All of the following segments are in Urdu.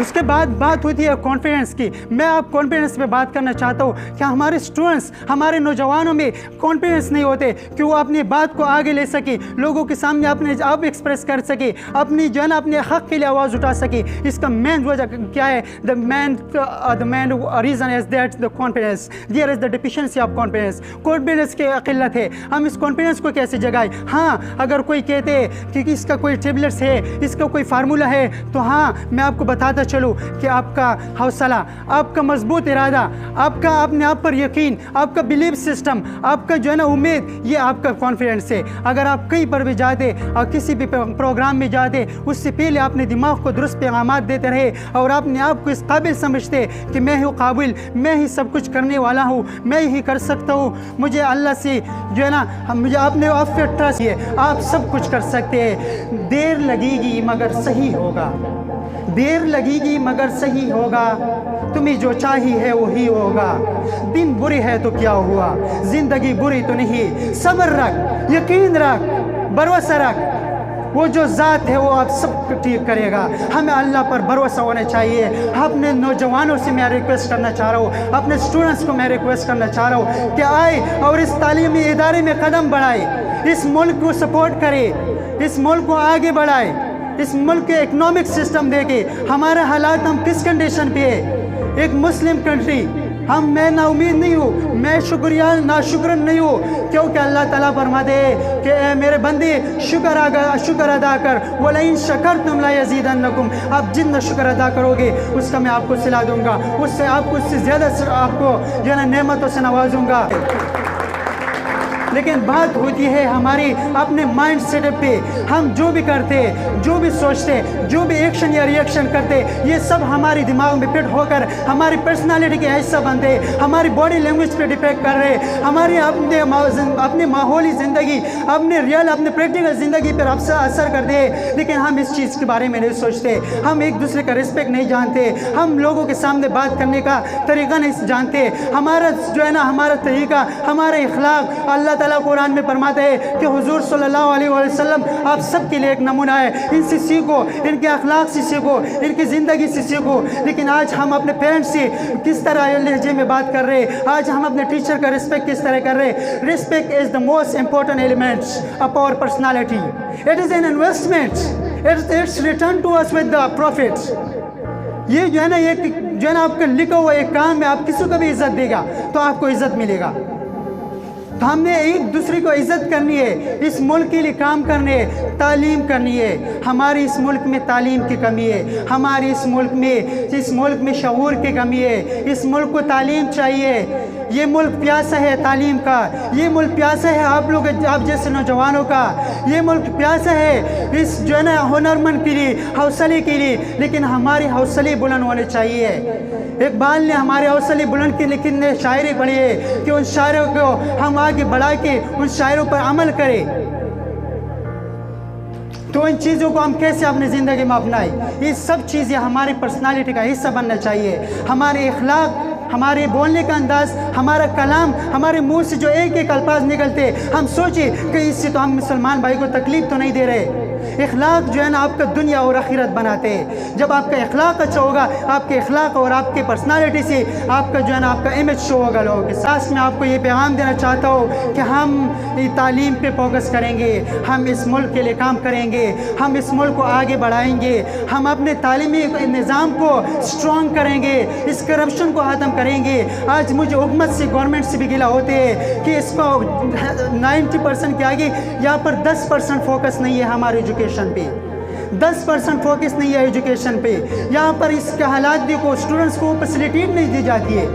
اس کے بعد بات ہوتی ہے کانفیڈنس کی. میں آپ کانفیڈنس پہ بات کرنا چاہتا ہوں کہ ہمارے اسٹوڈنٹس ہمارے نوجوانوں میں کانفیڈنس نہیں ہوتے کہ وہ اپنی بات کو آگے لے سکے, لوگوں کے سامنے اپنے آپ ایکسپریس کر سکے, اپنی جو ہے نا اپنے حق کے لیے آواز اٹھا سکے. اس کا مین وجہ کیا ہے؟ the main reason is that the confidence, there is the deficiency of confidence. Confidence کی قلت ہے. ہم اس کانفیڈنس کو کیسے جگائیں؟ ہاں اگر کوئی کہتے ہیں کہ اس کا کوئی ٹیبلٹس ہے, اس کا کوئی فارمولہ ہے, تو ہاں میں آپ کو بتاتا چلوں کہ آپ کا حوصلہ, آپ کا مضبوط ارادہ, آپ کا اپنے آپ پر یقین, آپ کا بلیف سسٹم, آپ کا جو ہے نا امید, یہ آپ کا کانفیڈنس ہے. اگر آپ کہیں پر بھی جاتے اور کسی بھی پروگرام میں جاتے, اس سے پہلے اپنے دماغ کو درست پیغامات دیتے رہے اور اپنے آپ کو اس قابل سمجھتے کہ میں ہوں قابل, میں ہی سب کچھ کرنے والا ہوں, میں ہی کر سکتا ہوں, مجھے اللہ سے جو ہے نا مجھے اپنے آپ پہ ٹرسٹ ہے, آپ سب کچھ کر سکتے ہیں. دیر لگے گی مگر صحیح ہوگا, دیر لگے گی مگر صحیح ہوگا, تمہیں جو چاہیے ہے وہی ہوگا. دن برے ہے تو کیا ہوا, زندگی بری تو نہیں. صبر رکھ, یقین رکھ, بھروسہ رکھ, وہ جو ذات ہے وہ آپ سب ٹھیک کرے گا. ہمیں اللہ پر بھروسہ ہونا چاہیے. اپنے نوجوانوں سے میں ریکویسٹ کرنا چاہ رہا ہوں, اپنے اسٹوڈنٹس کو میں ریکویسٹ کرنا چاہ رہا ہوں کہ آئے اور اس تعلیمی ادارے میں قدم بڑھائے, اس ملک کو سپورٹ کرے, اس ملک کو آگے بڑھائے, اس ملک کے اکنامک سسٹم دیکھے ہمارے حالات ہم کس کنڈیشن پہ ہے. ایک مسلم کنٹری, میں نا امید نہیں ہوں, میں ناشکر نہیں ہوں, کیونکہ اللہ تعالیٰ فرماتے ہیں کہ اے میرے بندے شکر ادا کر, وَلَئِن شَكَرْتُمْ لَيَزِيدَنَّكُمْ, آپ جتنا شکر ادا کرو گے اس کا میں آپ کو صلہ دوں گا, اس سے زیادہ آپ کو جو ہے نا نعمتوں سے نوازوں گا. لیکن بات ہوتی ہے ہماری اپنے مائنڈ سیٹ اپ پہ. ہم جو بھی کرتے, جو بھی سوچتے, جو بھی ایکشن یا ری ایکشن کرتے, یہ سب ہماری دماغ میں فٹ ہو کر ہماری پرسنالٹی کے حصہ بنتے, ہماری باڈی لینگویج پہ ڈیپیکٹ کر رہے, ہماری اپنے ماحولی زندگی, اپنے پریکٹیکل زندگی پر اثر کرتے. لیکن ہم اس چیز کے بارے میں نہیں سوچتے, ہم ایک دوسرے کا رسپیکٹ نہیں جانتے, ہم لوگوں کے سامنے بات کرنے کا طریقہ نہیں جانتے. ہمارا جو ہے نا ہمارا طریقہ, ہمارا اخلاق, اللہ تعالیٰ قرآن میں فرماتا ہے کہ حضور صلی اللہ علیہ وسلم آپ سب کے لیے ایک نمونہ ہے, ان سے سیکھو, ان کے اخلاق سے سیکھو, ان کی زندگی سے سیکھو. لیکن آج ہم اپنے پیرنٹس سے کس طرح لہجے میں بات کر رہے, آج ہم اپنے ٹیچر کا رسپیکٹ کس طرح کر رہے. Respect is the most important element of our personality. It is an investment, it's return to us with the profit. یہ جو ہے نا جو ہے نا آپ کا لکھا ہوا ایک کام ہے, آپ کسی کو بھی عزت دے گا تو آپ کو عزت ملے گا. تو ہم نے ایک دوسرے کو عزت کرنی ہے, اس ملک کے لیے کام کرنے ہے, تعلیم کرنی ہے. ہماری اس ملک میں تعلیم کی کمی ہے, ہماری اس ملک میں شعور کی کمی ہے. اس ملک کو تعلیم چاہیے. یہ ملک پیاسا ہے تعلیم کا, یہ ملک پیاسا ہے آپ جیسے نوجوانوں کا, یہ ملک پیاسا ہے اس جو ہے نا ہنرمند کے لیے, حوصلے کے لیے. لیکن ہمارے حوصلے بلند ہونے چاہیے. اقبال نے ہمارے حوصلے بلند کے لیکن نے شاعری پڑھی ہے کہ ان شاعروں کو ہم آگے بڑھا کے ان شاعروں پر عمل کریں. تو ان چیزوں کو ہم کیسے اپنی زندگی میں اپنائیں؟ یہ سب چیزیں ہماری پرسنالٹی کا حصہ بننا چاہیے. ہمارے اخلاق, ہمارے بولنے کا انداز, ہمارا کلام, ہمارے منہ سے جو ایک ایک الفاظ نکلتے, ہم سوچیں کہ اس سے تو ہم مسلمان بھائی کو تکلیف تو نہیں دے رہے. اخلاق جو ہے نا آپ کا دنیا اور آخرت بناتے ہیں. جب آپ کا اخلاق اچھا ہوگا, آپ کے اخلاق اور آپ کے پرسنالٹی سے آپ کا جو ہے نا آپ کا امیج شو ہوگا لوگوں کے ساتھ. میں آپ کو یہ پیغام دینا چاہتا ہوں کہ ہم تعلیم پہ فوکس کریں گے, ہم اس ملک کے لیے کام کریں گے, ہم اس ملک کو آگے بڑھائیں گے, ہم اپنے تعلیمی نظام کو اسٹرانگ کریں گے, اس کرپشن کو ختم کریں گے. آج مجھے حکومت سے, گورنمنٹ سے بھی گلا ہوتے ہیں کہ اس کو 90% کے آگے یہاں پر 10% فوکس نہیں ہے ہمارے ایجوکیشن پہ, 10% فوکس نہیں ہے ایجوکیشن پہ. یہاں پر اس کے حالات دیکھو, اسٹوڈنٹس کو فیسلٹی نہیں دی جاتی ہے.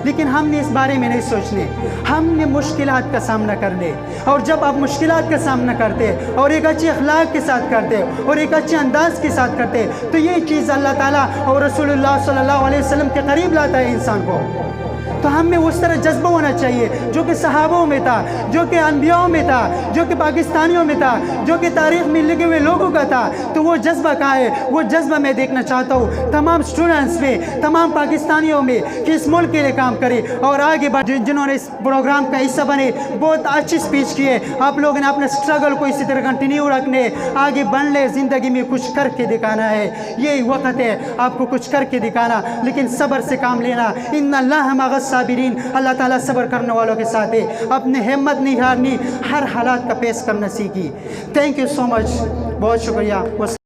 لیکن ہم نے اس بارے میں نہیں سوچنے, ہم نے مشکلات کا سامنا کرنے. اور جب آپ مشکلات کا سامنا کرتے اور ایک اچھے اخلاق کے ساتھ کرتے اور ایک اچھے انداز کے ساتھ کرتے, تو یہ چیز اللہ تعالیٰ اور رسول اللہ صلی اللہ علیہ وسلم کے قریب لاتا ہے انسان کو. تو ہم میں اس طرح جذبہ ہونا چاہیے جو کہ صحابوں میں تھا، جو کہ انبیاء میں تھا، جو کہ پاکستانیوں میں تھا، جو کہ تاریخ میں لکھے ہوئے لوگوں کا تھا۔ تو وہ جذبہ کہاں ہے؟ وہ جذبہ میں دیکھنا چاہتا ہوں تمام سٹوڈنٹس میں، تمام پاکستانیوں میں، کہ اس ملک کے لیے کام کرے اور آگے بڑھے۔ جنہوں نے اس پروگرام کا حصہ بنے، بہت اچھی سپیچ کی ہے۔ آپ لوگوں نے اپنے سٹرگل کو اسی طرح کنٹینیو رکھنے، آگے بڑھنے، زندگی میں کچھ کر کے دکھانا ہے۔ یہی وقت ہے آپ کو کچھ کر کے دکھانا، لیکن صبر سے کام لینا۔ ان اللہ مع الصابرین، اللہ تعالیٰ صبر کرنے والوں کے ساتھ ہے۔ اپنے ہمت نہیں ہارنی، ہر حالات کا پیش کرنا سیکھی۔ تھینک یو سو مچ، بہت شکریہ۔